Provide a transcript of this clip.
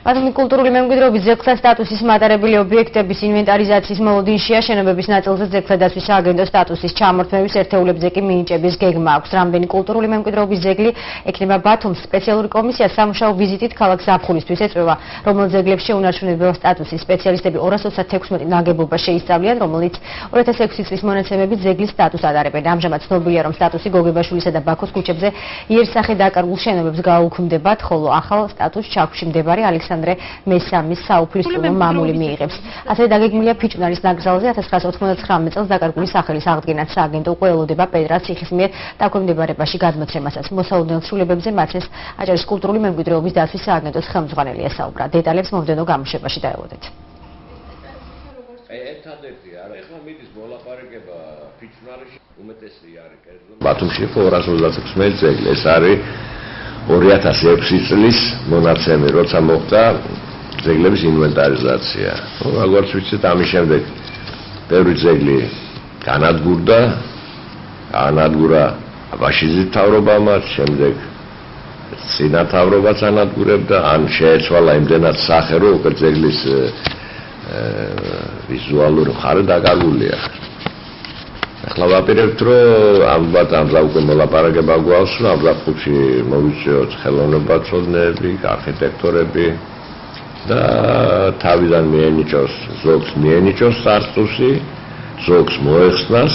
ბათუმის კულტურული მემკვიდრეობის ძეგლთა სტატუსის მატარებელი ობიექტების ინვენტარიზაციის მოლოდინშია შენობების ნაწილზე ძეგლთა დაცვის სააგენტოს სტატუსის ჩამორთმევის ერთეულებზე კი მინიჭების გეგმა აქვს. Რამდენი კულტურული მემკვიდრეობის ძეგლი ექნება ბათუმს სპეციალური კომისია სამუშაო ვიზიტით ქალაქ ზაფხულისთვის ეწვევა, რომელ ძეგლებში შეუნარჩუნებელ სტატუსის სპეციალისტები 226 ნაგებობა შეისწავლიან, რომელიც 2006 წლის მონაცემებით ძეგლის სტატუსს ატარებენ. ამჟამად ცნობილია, რომ სტატუსი გოგებაშვილისა და ბაქოს ქუჩებზე იერსახე დაკარგულ შენობებს გაუქმდებათ, ხოლო ახალ სტატუსს ჩაქვში მდებარე ალექსანდრე მესამის საუფლისწულო მამული მიიღებს. ასევე დაგეგმილია ფიჭვნარის ნაკრძალზე 1999 წელს დაკარგული სახელის აღდგენაც. სააგენტო უკვე ელოდება პეტრა ციხის მიერ დაქვემდებარებაში გადმოცემასაც. მოსალოდნელ ცვლილებებზე მაცეს აჭარის კულტურული მემკვიდრეობის დაცვის სააგენტოს ხელმძღვანელი ესაუბრა. დეტალებს მომდევნო გამოშვებაში დაელოდეთ. ერთადერთი არა, ეხლა მიდის მოლაპარაკება ფიჭვნარში, უმეტესი არის კერძო. ბათუმში 226 ძეგლი, ეს არის 2006 წლის მონაცემი, როცა მოხდა ძეგლების ინვენტარიზაცია. როგორც ვიცით, ამის შემდეგ ბევრი ძეგლი განადგურა აბაშიძის მთავრობამაც, შემდეგ წინა მთავრობაც ანადგურებდა, ან შეეცვალა იმდენად სახე, რომ უკვე ძეგლის ვიზუალური მხარე დაკარგულია. ახლა ვაპირებთ, რომ ამ უკვე მოლაპარაკება გვაქვს, რომ ამ ზაფხულში მოვიწვიოთ ხელოვნებაცოდნეები, არქიტექტორები და თავიდან ზოგს მიენიჭოს სტატუსი, ზოგს მოეხსნას.